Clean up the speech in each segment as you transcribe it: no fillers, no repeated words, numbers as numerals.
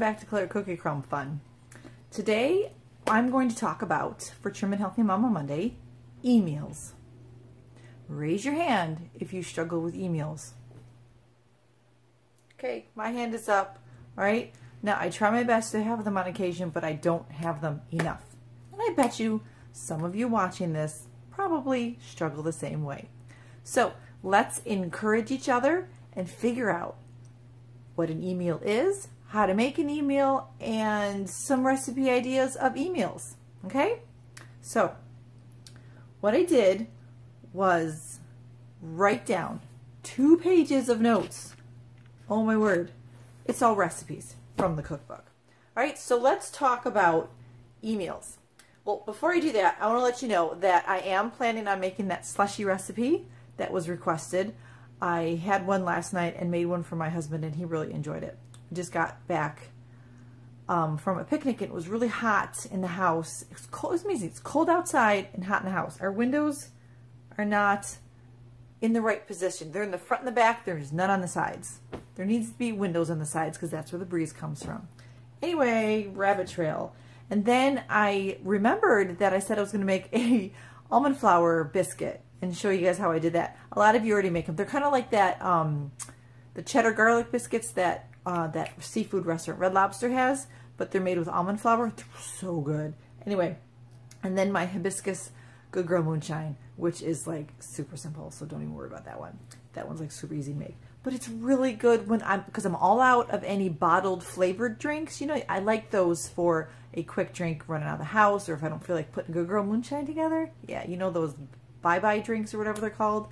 back to Claire Cookie Crumb Fun. Today I'm going to talk about, for Trim and Healthy Mama Monday, e-meals. Raise your hand if you struggle with e-meals. Okay, my hand is up, all right? Now I try my best to have them on occasion, but I don't have them enough. And I bet you some of you watching this probably struggle the same way. So let's encourage each other and figure out what an e-meal is, how to make an e-meal, and some recipe ideas of e-meals, okay? So what I did was write down 2 pages of notes. Oh my word, it's all recipes from the cookbook. All right, so let's talk about e-meals. Well, before I do that, I want to let you know that I am planning on making that slushy recipe that was requested. I had one last night and made one for my husband, and he really enjoyed it. I just got back from a picnic, and it was really hot in the house. It's cold. It's amazing. It's cold outside and hot in the house. Our windows are not in the right position. They're in the front and the back. There's none on the sides. There needs to be windows on the sides because that's where the breeze comes from. Anyway, rabbit trail. And then I remembered that I said I was going to make a almond flour biscuit and show you guys how I did that. A lot of you already make them. They're kind of like that, the cheddar garlic biscuits that that seafood restaurant Red Lobster has, but they're made with almond flour. They're so good. Anyway, and then my hibiscus Good Girl Moonshine, which is like super simple, so don't even worry about that one. That one's like super easy to make. But it's really good when because I'm all out of any bottled flavored drinks. You know, I like those for a quick drink running out of the house, or if I don't feel like putting Good Girl Moonshine together. Yeah, you know those bye-bye drinks or whatever they're called,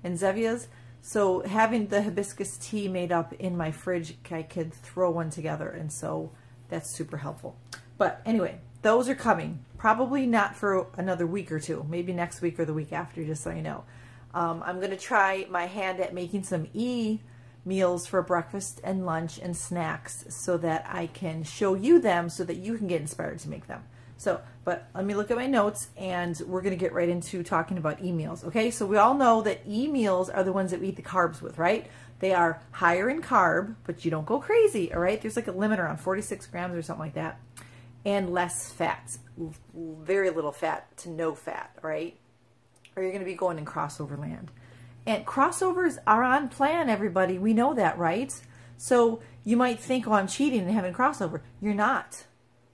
and Zevias. So having the hibiscus tea made up in my fridge, I could throw one together, and so that's super helpful. But anyway, those are coming. Probably not for another week or two, maybe next week or the week after, just so you know. I'm going to try my hand at making some e-meals for breakfast and lunch and snacks so that I can show you them so that you can get inspired to make them. So, but let me look at my notes, and we're going to get right into talking about e-meals. Okay, so we all know that e-meals are the ones that we eat the carbs with, right? They are higher in carb, but you don't go crazy, all right? There's like a limit around 46 grams or something like that. And less fats, very little fat to no fat, right? Or you're going to be going in crossover land. And crossovers are on plan, everybody. We know that, right? So you might think, oh, I'm cheating and having crossover. You're not.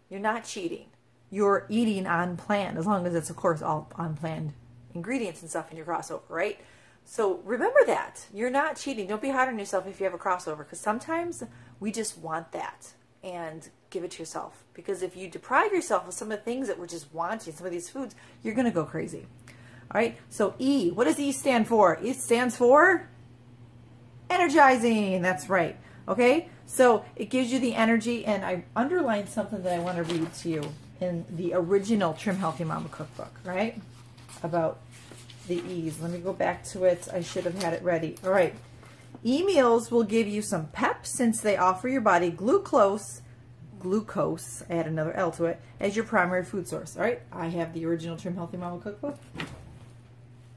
You're not cheating. You're eating on plan, as long as it's, of course, all on-planned ingredients and stuff in your crossover, right? So remember that. You're not cheating. Don't be hard on yourself if you have a crossover, because sometimes we just want that, and give it to yourself. Because if you deprive yourself of some of the things that we're just wanting, some of these foods, you're going to go crazy. All right, so E, what does E stand for? E stands for energizing. That's right. Okay, so it gives you the energy, and I underlined something that I want to read to you in the original Trim Healthy Mama cookbook, right? About the E's. Let me go back to it. I should have had it ready. All right. E-meals will give you some pep since they offer your body glucose, I add another L to it, as your primary food source. All right. I have the original Trim Healthy Mama cookbook.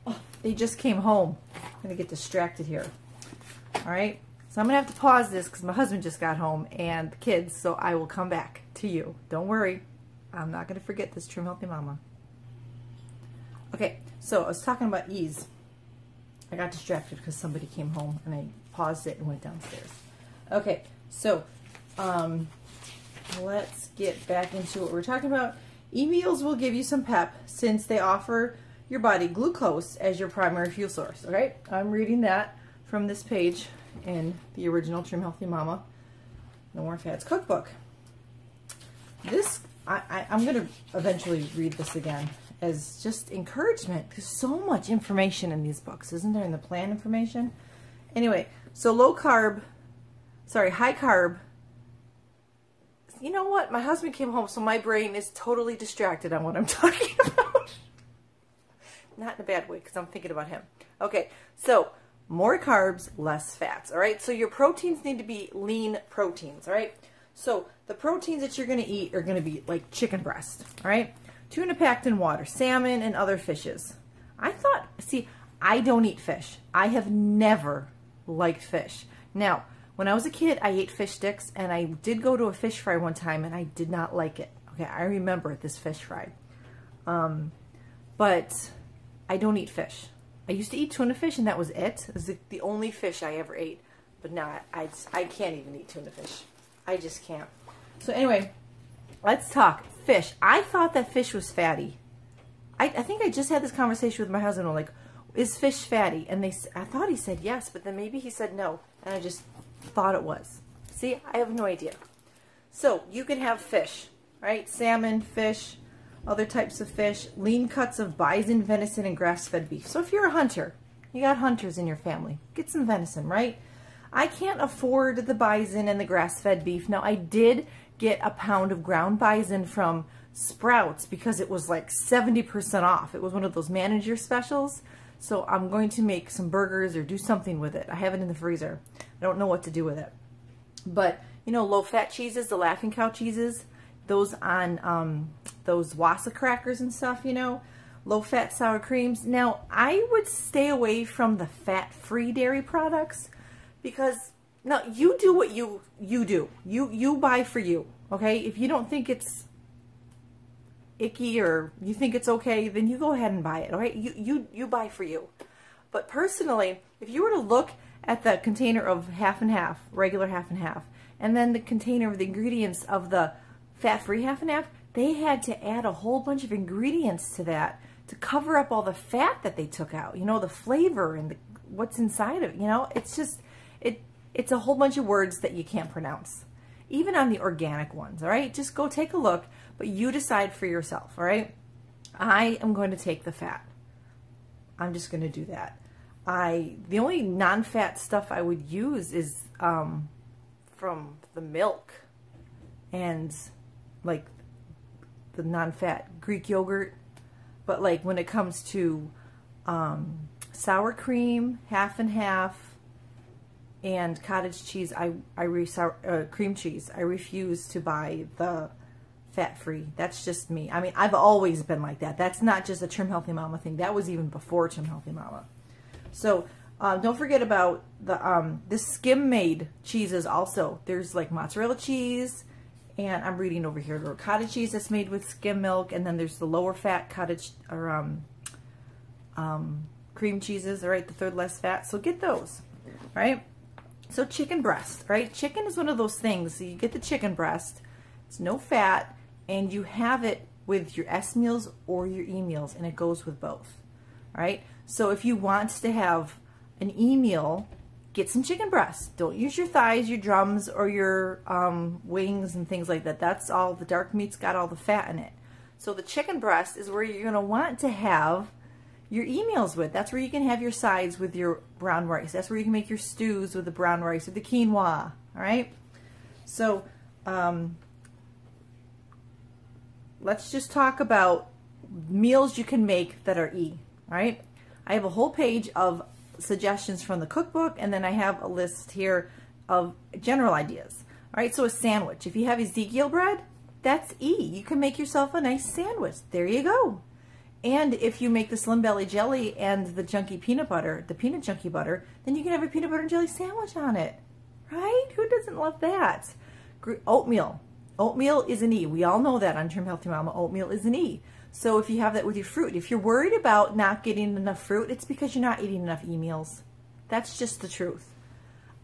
Oh, they just came home. I'm going to get distracted here. All right. So I'm going to have to pause this because my husband just got home and the kids, so I will come back to you. Don't worry. I'm not going to forget this Trim Healthy Mama. Okay, so I was talking about E's. I got distracted because somebody came home and I paused it and went downstairs. Okay, so let's get back into what we're talking about. E-meals will give you some pep since they offer your body glucose as your primary fuel source. All right, I'm reading that from this page in the original Trim Healthy Mama No More Fats cookbook. This, I'm going to eventually read this again as just encouragement. There's so much information in these books, isn't there, in the plan information? Anyway, so high carb. You know what? My husband came home, so my brain is totally distracted on what I'm talking about. Not in a bad way, because I'm thinking about him. Okay, so more carbs, less fats, all right? So your proteins need to be lean proteins, all right? So the proteins that you're going to eat are going to be like chicken breast, all right? Tuna packed in water, salmon, and other fishes. I don't eat fish. I have never liked fish. Now, When I was a kid, I ate fish sticks, and I did go to a fish fry one time, and I did not like it. Okay, I remember this fish fry. But I don't eat fish. I used to eat tuna fish, and that was it. It was the only fish I ever ate. But now I can't even eat tuna fish. I just can't. So anyway, let's talk fish. I thought that fish was fatty. I think I just had this conversation with my husband. I'm like, is fish fatty? And I thought he said yes, but then maybe he said no. And I just thought it was. See, I have no idea. So you can have fish, right? Salmon, fish, other types of fish, lean cuts of bison, venison, and grass-fed beef. So if you're a hunter, you got hunters in your family, get some venison, right? I can't afford the bison and the grass-fed beef. Now, I did get a pound of ground bison from Sprouts because it was like 70% off. It was one of those manager specials. So I'm going to make some burgers or do something with it. I have it in the freezer. I don't know what to do with it. But, you know, low-fat cheeses, the Laughing Cow cheeses, those on those Wassa crackers and stuff, you know, low-fat sour creams. Now, I would stay away from the fat-free dairy products because, now, you do what you do. You buy for you, okay? If you don't think it's icky or you think it's okay, then you go ahead and buy it, all right? You buy for you. But personally, if you were to look at the container of half and half, regular half and half, and then the container of the ingredients of the fat-free half and half, they had to add a whole bunch of ingredients to that to cover up all the fat that they took out, you know, the flavor and what's inside of it, you know? It's just, it's a whole bunch of words that you can't pronounce. Even on the organic ones, all right? Just go take a look, but you decide for yourself, all right? I am going to take the fat. I'm just going to do that. The only non-fat stuff I would use is from the milk and like the non-fat Greek yogurt. But like when it comes to sour cream, half and half, and cottage cheese, cream cheese, I refuse to buy the fat-free. That's just me. I mean, I've always been like that. That's not just a Trim Healthy Mama thing. That was even before Trim Healthy Mama. So don't forget about the skim-made cheeses also. There's like mozzarella cheese, and I'm reading over here, the cottage cheese that's made with skim milk, and then there's the lower fat cottage or cream cheeses, all right, the third less fat. So get those, right? So chicken breast, right? Chicken is one of those things. So you get the chicken breast, it's no fat, and you have it with your S meals or your E meals, and it goes with both, all right? So if you want to have an E meal, get some chicken breast. Don't use your thighs, your drums, or your wings and things like that. That's all, the dark meat's got all the fat in it. So the chicken breast is where you're gonna want to have your E meals with. That's where you can have your sides with your brown rice. That's where you can make your stews with the brown rice or the quinoa, all right? So let's just talk about meals you can make that are E, all right? I have a whole page of suggestions from the cookbook, and then I have a list here of general ideas. All right, so a sandwich. If you have Ezekiel bread, that's E. You can make yourself a nice sandwich. There you go. And if you make the Slim Belly jelly and the junky peanut butter, the peanut junky butter, then you can have a peanut butter and jelly sandwich on it, right? Who doesn't love that? Oatmeal. Oatmeal is an E. We all know that on Trim Healthy Mama. Oatmeal is an E. So if you have that with your fruit, if you're worried about not getting enough fruit, it's because you're not eating enough E meals. That's just the truth.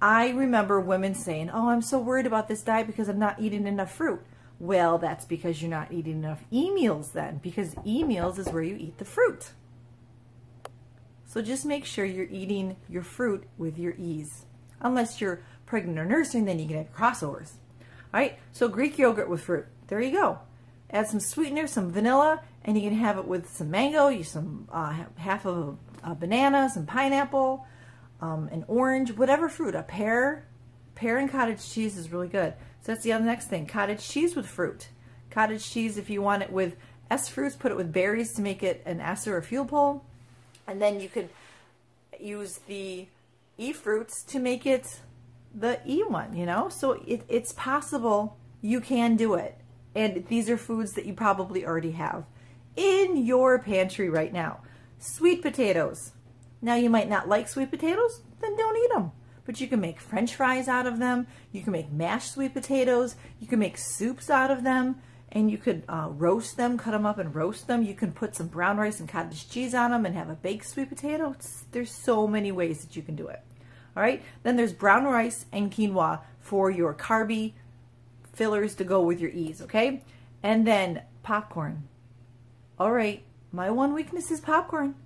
I remember women saying, oh, I'm so worried about this diet because I'm not eating enough fruit. Well, that's because you're not eating enough E meals then, because E meals is where you eat the fruit. So just make sure you're eating your fruit with your E's. Unless you're pregnant or nursing, then you can have crossovers. All right, so Greek yogurt with fruit. There you go. Add some sweetener, some vanilla, and you can have it with some mango, use some half of a banana, some pineapple, an orange, whatever fruit, a pear. Pear and cottage cheese is really good. So that's the other next thing, cottage cheese with fruit. Cottage cheese, if you want it with S fruits, put it with berries to make it an S or a fuel pole. And then you could use the E fruits to make it the E one, you know? So it's possible, you can do it. And these are foods that you probably already have in your pantry right now. Sweet potatoes. Now you might not like sweet potatoes, then don't eat them. but you can make French fries out of them. You can make mashed sweet potatoes. You can make soups out of them, and you could roast them, cut them up and roast them. You can put some brown rice and cottage cheese on them and have a baked sweet potato. There's so many ways that you can do it. All right, then there's brown rice and quinoa for your carby fillers to go with your E's, okay? And then popcorn. All right, my one weakness is popcorn.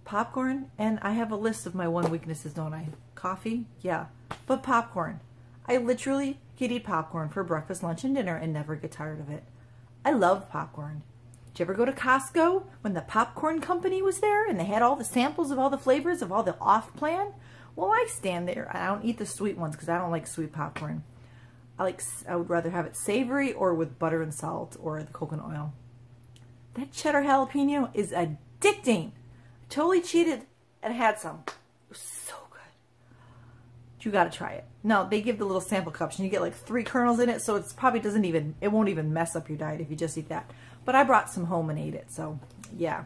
Popcorn, and I have a list of my one weaknesses, don't I? Coffee, yeah, but popcorn. I literally could eat popcorn for breakfast, lunch, and dinner and never get tired of it. I love popcorn. Did you ever go to Costco when the popcorn company was there and they had all the samples of all the flavors of all the off-plan? Well, I stand there. I don't eat the sweet ones because I don't like sweet popcorn. I would rather have it savory or with butter and salt or the coconut oil. That cheddar jalapeno is addicting. I totally cheated and had some. It was so good. You got to try it. No, they give the little sample cups and you get like 3 kernels in it, so it's probably it won't even mess up your diet if you just eat that. But I brought some home and ate it, so yeah.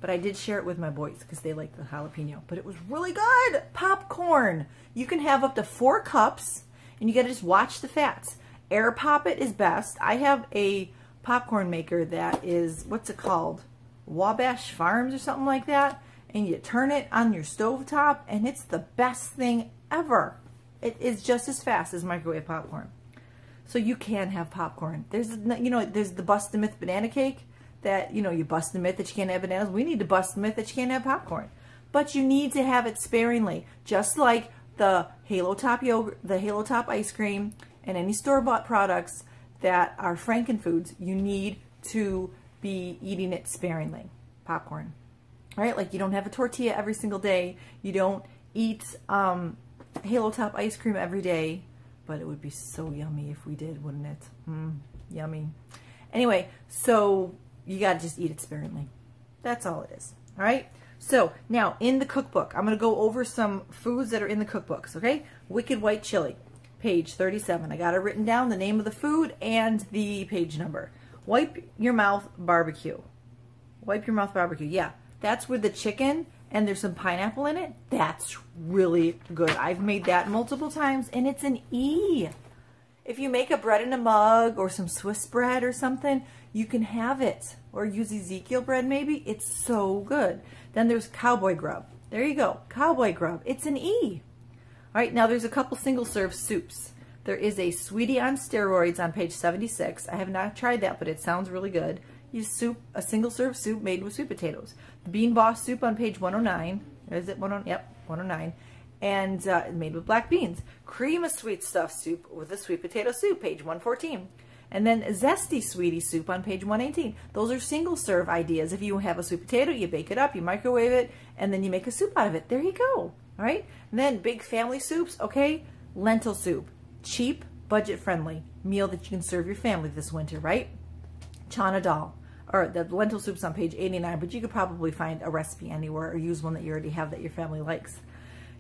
But I did share it with my boys because they like the jalapeno. But it was really good. Popcorn. You can have up to 4 cups and you got to just watch the fats. Air pop it is best. I have a popcorn maker that is, what's it called? Wabash Farms or something like that. And you turn it on your stovetop and it's the best thing ever. It is just as fast as microwave popcorn. So you can have popcorn. There's the bust the myth banana cake that, you bust the myth that you can't have bananas. We need to bust the myth that you can't have popcorn. But you need to have it sparingly. Just like the Halo Top yogurt, the Halo Top ice cream, and any store-bought products that are Frankenfoods, you need to be eating it sparingly. Popcorn. Right? Like you don't have a tortilla every single day. You don't eat Halo Top ice cream every day. But it would be so yummy if we did, wouldn't it? Yummy. Anyway, so you got to just eat it sparingly. That's all it is. All right? So now in the cookbook, I'm going to go over some foods that are in the cookbooks, okay? Wicked White Chili, page 37. I got it written down, the name of the food and the page number. Wipe Your Mouth Barbecue. Wipe Your Mouth Barbecue, yeah. That's with the chicken and there's some pineapple in it. That's really good. I've made that multiple times and it's an E. If you make a bread in a mug or some Swiss bread or something, you can have it. Or use Ezekiel bread maybe. It's so good. Then there's Cowboy Grub. There you go. Cowboy Grub. It's an E. All right, now there's a couple single serve soups. There is a Sweetie on steroids on page 76. I have not tried that, but it sounds really good. A single serve soup made with sweet potatoes. The Bean Boss soup on page 109. Is it 109? Yep, 109. And made with black beans. Cream of sweet stuff soup with a sweet potato soup, page 114. And then Zesty Sweetie soup on page 118. Those are single serve ideas. If you have a sweet potato, you bake it up, you microwave it, and then you make a soup out of it. There you go. All right. And then big family soups, okay? Lentil soup. Cheap, budget friendly meal that you can serve your family this winter, right? Chana dal. Or the lentil soup's on page 89, but you could probably find a recipe anywhere or use one that you already have that your family likes.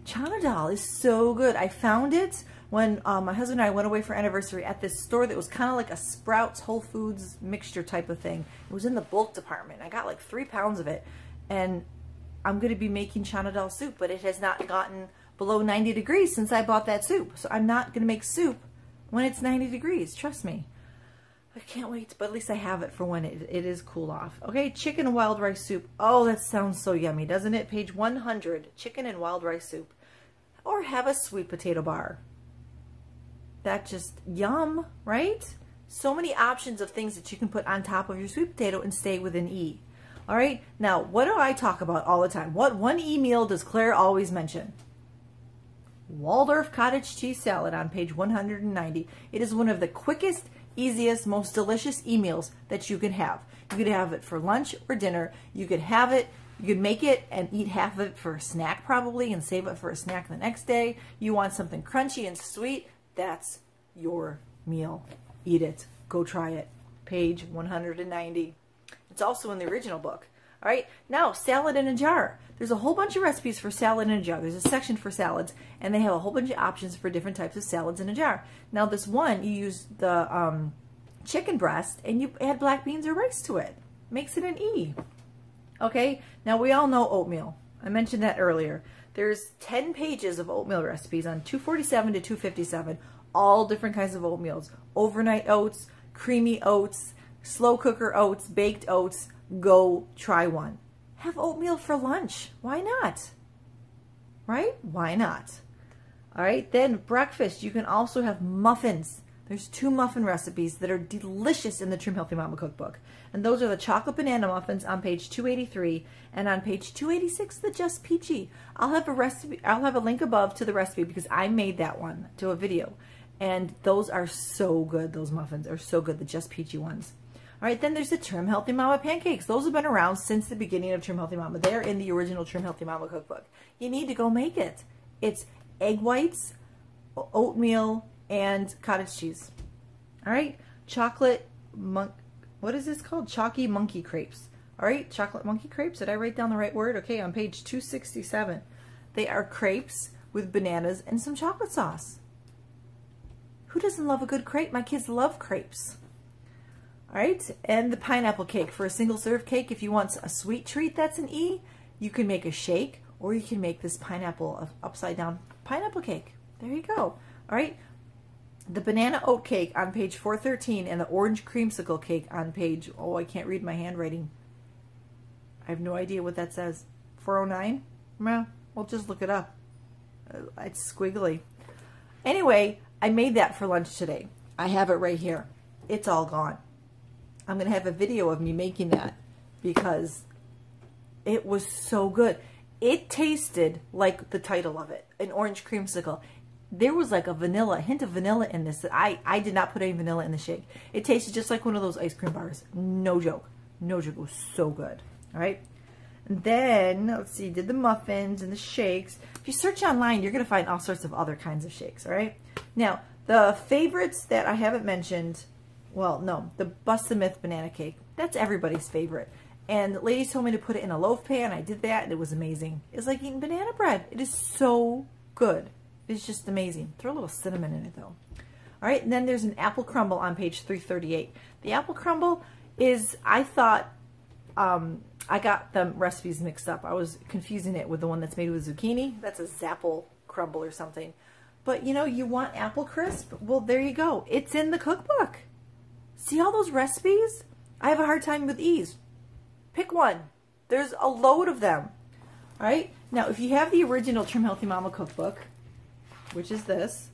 Chana dal is so good. I found it when my husband and I went away for anniversary at this store that was kind of like a Sprouts Whole Foods mixture type of thing. It was in the bulk department. I got like 3 pounds of it. And I'm going to be making chana dal soup, but it has not gotten below 90 degrees since I bought that soup. So I'm not going to make soup when it's 90 degrees. Trust me. I can't wait, but at least I have it for when it is cool off. Okay, chicken and wild rice soup. Oh, that sounds so yummy, doesn't it? Page 100, chicken and wild rice soup. Or have a sweet potato bar. That just, yum, right? So many options of things that you can put on top of your sweet potato and stay within E. All right, now, what do I talk about all the time? What one E meal does Claire always mention? Waldorf cottage cheese salad on page 190. It is one of the quickest, easiest, most delicious e-meals that you can have. You could have it for lunch or dinner. You could have it, you could make it and eat half of it for a snack probably and save it for a snack the next day. You want something crunchy and sweet, that's your meal. Eat it. Go try it. Page 190. It's also in the original book. All right, now salad in a jar. There's a whole bunch of recipes for salad in a jar. There's a section for salads, and they have a whole bunch of options for different types of salads in a jar. Now this one, you use the chicken breast, and you add black beans or rice to it. Makes it an E. Okay, now we all know oatmeal. I mentioned that earlier. There's 10 pages of oatmeal recipes on 247 to 257, all different kinds of oatmeals. Overnight oats, creamy oats, slow cooker oats, baked oats. Go try one. Have oatmeal for lunch. Why not? Right? Why not? All right, then breakfast. You can also have muffins. There's 2 muffin recipes that are delicious in the Trim Healthy Mama cookbook. And those are the chocolate banana muffins on page 283, and on page 286, the Just Peachy. I'll have a recipe, I'll have a link above to the recipe because I made that one to a video. And those are so good. Those muffins are so good, the Just Peachy ones. All right, then there's the Trim Healthy Mama pancakes. Those have been around since the beginning of Trim Healthy Mama. They're in the original Trim Healthy Mama cookbook. You need to go make it. It's egg whites, oatmeal, and cottage cheese. All right, what is this called? Chalky monkey crepes. All right, chocolate monkey crepes. Did I write down the right word? Okay, on page 267. They are crepes with bananas and some chocolate sauce. Who doesn't love a good crepe? My kids love crepes. All right, and the pineapple cake. For a single serve cake, if you want a sweet treat that's an E, you can make a shake, or you can make this pineapple, upside down pineapple cake. There you go. All right, the banana oat cake on page 413 and the orange creamsicle cake on page, oh, I can't read my handwriting. I have no idea what that says. 409? Well, we'll just look it up. It's squiggly. Anyway, I made that for lunch today. I have it right here. It's all gone. I'm going to have a video of me making that because it was so good. It tasted like the title of it, an orange creamsicle. There was like a hint of vanilla in this. I did not put any vanilla in the shake. It tasted just like one of those ice cream bars. No joke. No joke. It was so good. All right. And then, let's see, did the muffins and the shakes. If you search online, you're going to find all sorts of other kinds of shakes. All right. Now, the favorites that I haven't mentioned, well, no, the Bust the Myth banana cake. That's everybody's favorite. And the ladies told me to put it in a loaf pan. I did that, and it was amazing. It's like eating banana bread. It is so good. It's just amazing. Throw a little cinnamon in it, though. All right, and then there's an apple crumble on page 338. The apple crumble is, I thought, I got the recipes mixed up. I was confusing it with the one that's made with zucchini. That's a Zapple crumble or something. But, you know, you want apple crisp? Well, there you go. It's in the cookbook. See all those recipes? I have a hard time with these. Pick one. There's a load of them. All right? Now, if you have the original Trim Healthy Mama cookbook, which is this,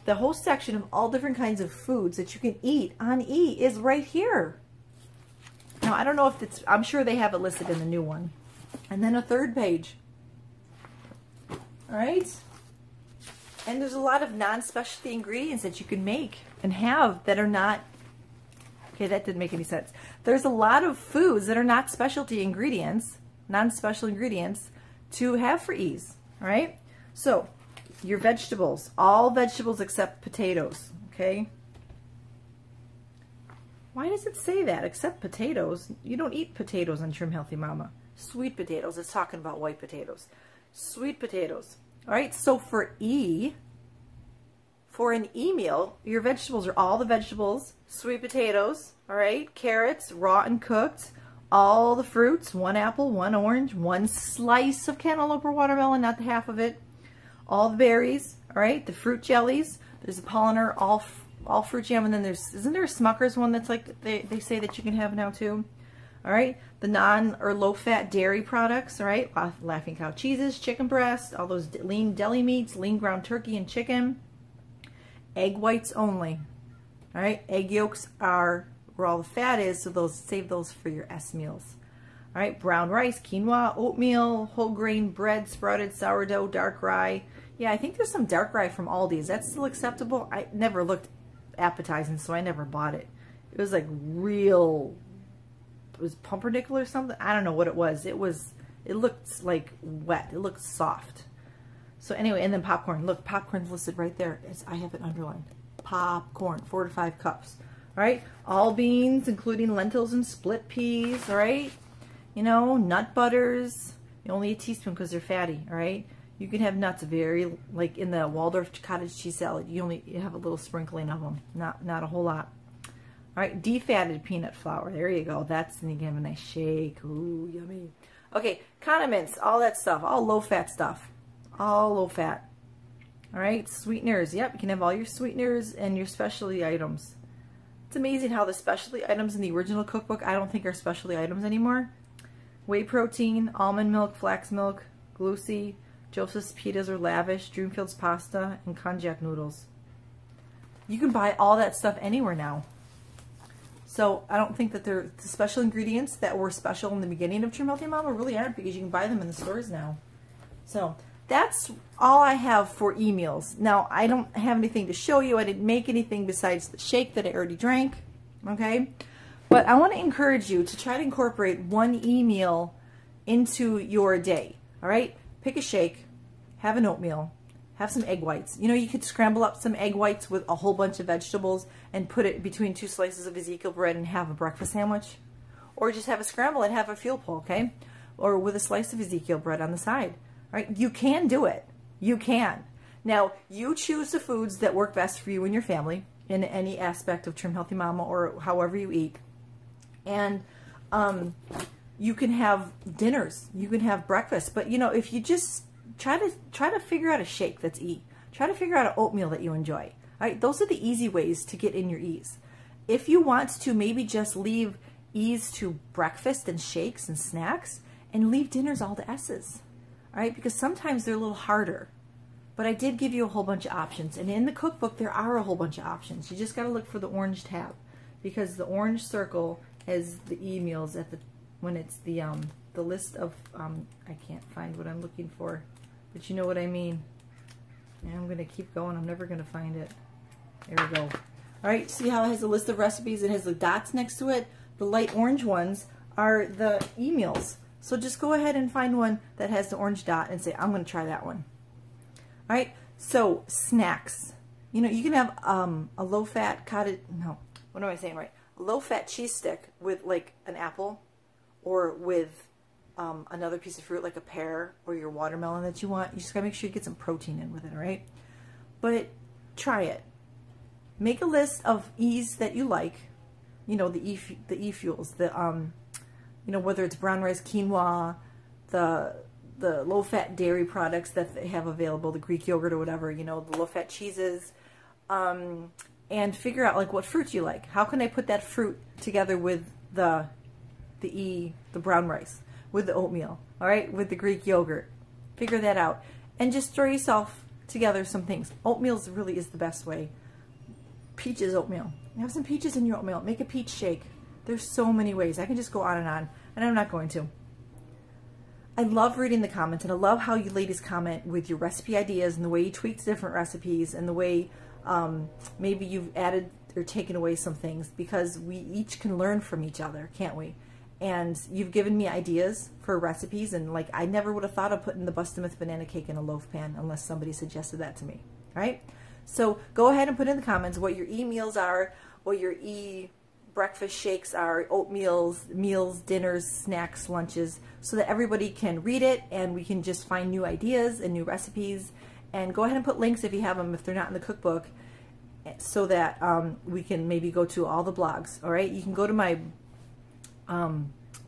the whole section of all different kinds of foods that you can eat on E is right here. Now, I don't know if it's, I'm sure they have it listed in the new one. And then a third page. All right? And there's a lot of non-specialty ingredients that you can make and have that are not, okay, that didn't make any sense. There's a lot of foods that are not specialty ingredients, non-special ingredients, to have for ease, all right? So, your vegetables, all vegetables except potatoes, okay? Why does it say that? Except potatoes. You don't eat potatoes on Trim Healthy Mama. Sweet potatoes. It's talking about white potatoes. Sweet potatoes. All right, so for E, for an E meal, your vegetables are all the vegetables, sweet potatoes, all right, carrots, raw and cooked, all the fruits, 1 apple, 1 orange, 1 slice of cantaloupe or watermelon, not the half of it, all the berries, all right, the fruit jellies, there's a polliner, all fruit jam, and then there's, isn't there a Smucker's one that's like, they say that you can have now too? All right, the non or low-fat dairy products, all right, Laughing Cow cheeses, chicken breast, all those lean deli meats, lean ground turkey and chicken, egg whites only, all right, egg yolks are where all the fat is, so save those for your S meals. All right, brown rice, quinoa, oatmeal, whole grain bread, sprouted sourdough, dark rye. Yeah, I think there's some dark rye from Aldi. Is that still acceptable? I never looked appetizing, so I never bought it. It was like real, it was pumpernickel or something. I don't know what it was. It looked like wet. It looked soft. So anyway, and then popcorn. Look, popcorn's listed right there. I have it underlined. Popcorn, 4 to 5 cups. All right, all beans, including lentils and split peas. All right, you know, nut butters. You only a teaspoon because they're fatty. All right, you can have nuts very, like in the Waldorf cottage cheese salad. You have a little sprinkling of them, not a whole lot. All right, defatted peanut flour. There you go. That's, and you can have a nice shake. Ooh, yummy. Okay, condiments, all that stuff, all low-fat stuff. all low fat. All right, sweeteners. Yep, you can have all your sweeteners and your specialty items. It's amazing how the specialty items in the original cookbook I don't think are specialty items anymore. Whey protein, almond milk, flax milk, glucose, Joseph's pitas or lavish, Dreamfield's pasta, and konjac noodles. You can buy all that stuff anywhere now. So I don't think that the special ingredients that were special in the beginning of Trim Healthy Mama really aren't, because you can buy them in the stores now. So that's all I have for e-meals. Now, I don't have anything to show you. I didn't make anything besides the shake that I already drank, okay? But I want to encourage you to try to incorporate one e-meal into your day, all right? Pick a shake, have an oatmeal, have some egg whites. You know, you could scramble up some egg whites with a whole bunch of vegetables and put it between 2 slices of Ezekiel bread and have a breakfast sandwich. Or just have a scramble and have a fuel pull, okay? Or with a slice of Ezekiel bread on the side. Right? You can do it. You can. Now, you choose the foods that work best for you and your family in any aspect of Trim Healthy Mama or however you eat. And you can have dinners. You can have breakfast. But, you know, if you just try to figure out a shake that's try to figure out an oatmeal that you enjoy. All right? Those are the easy ways to get in your E's. If you want to maybe just leave E's to breakfast and shakes and snacks and leave dinners all to S's. All right, because sometimes they're a little harder. But I did give you a whole bunch of options. And in the cookbook, there are a whole bunch of options. You just got to look for the orange tab, because the orange circle is the e-meals at when it's the list of, I can't find what I'm looking for, but you know what I mean. And I'm going to keep going. I'm never going to find it. There we go. All right, see how it has a list of recipes? It has the dots next to it. The light orange ones are the e-meals. So just go ahead and find one that has the orange dot and say, I'm going to try that one. All right, so snacks. You know, you can have a low-fat what am I saying right? A low-fat cheese stick with like an apple, or with another piece of fruit like a pear or your watermelon that you want. You just got to make sure you get some protein in with it, all right? But try it. Make a list of E's that you like. You know, the E-fuels, you know, whether it's brown rice, quinoa, the low-fat dairy products that they have available, the Greek yogurt or whatever, you know, the low-fat cheeses, and figure out like what fruit you like. How can I put that fruit together with the brown rice, with the oatmeal, all right, with the Greek yogurt? Figure that out, and just throw yourself together some things. Oatmeal really is the best way. Peaches oatmeal. Have some peaches in your oatmeal. Make a peach shake. There's so many ways. I can just go on, and I'm not going to. I love reading the comments, and I love how you ladies comment with your recipe ideas and the way you tweak different recipes and the way maybe you've added or taken away some things, because we each can learn from each other, can't we? And you've given me ideas for recipes, and like I never would have thought of putting the Bust-A-Myth banana cake in a loaf pan unless somebody suggested that to me, right? So go ahead and put in the comments what your e-meals are, what your breakfast shakes are, oatmeals, meals, dinners, snacks, lunches, so that everybody can read it and we can just find new ideas and new recipes. And go ahead and put links if you have them, if they're not in the cookbook, so that we can maybe go to all the blogs. All right, you can go to my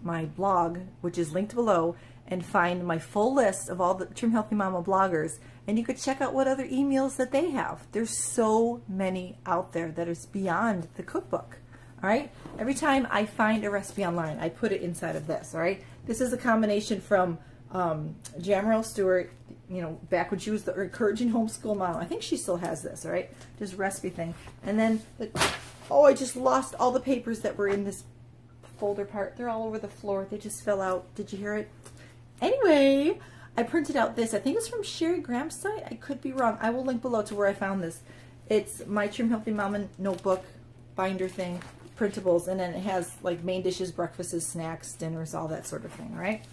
my blog, which is linked below, and find my full list of all the Trim Healthy Mama bloggers, and you could check out what other e-meals that they have. There's so many out there that is beyond the cookbook. All right, every time I find a recipe online, I put it inside of this. All right, this is a combination from Jamarelle Stewart, you know, back when she was the encouraging homeschool mom. I think she still has this. All right, just recipe thing. And then oh, I just lost all the papers that were in this folder part. They're all over the floor. They just fell out. Did you hear it? Anyway, I printed out this. I think it's from Sherry Graham's site. I could be wrong. I will link below to where I found this. It's my Trim Healthy Mama notebook binder thing, printables, and then it has like main dishes, breakfasts, snacks, dinners, all that sort of thing, right?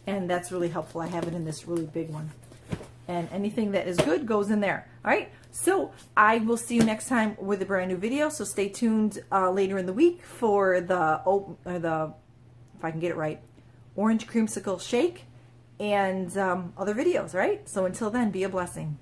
And that's really helpful. I have it in this really big one. And anything that is good goes in there. All right, so I will see you next time with a brand new video. So stay tuned later in the week for the if I can get it right, orange creamsicle shake and other videos, right? So until then, be a blessing.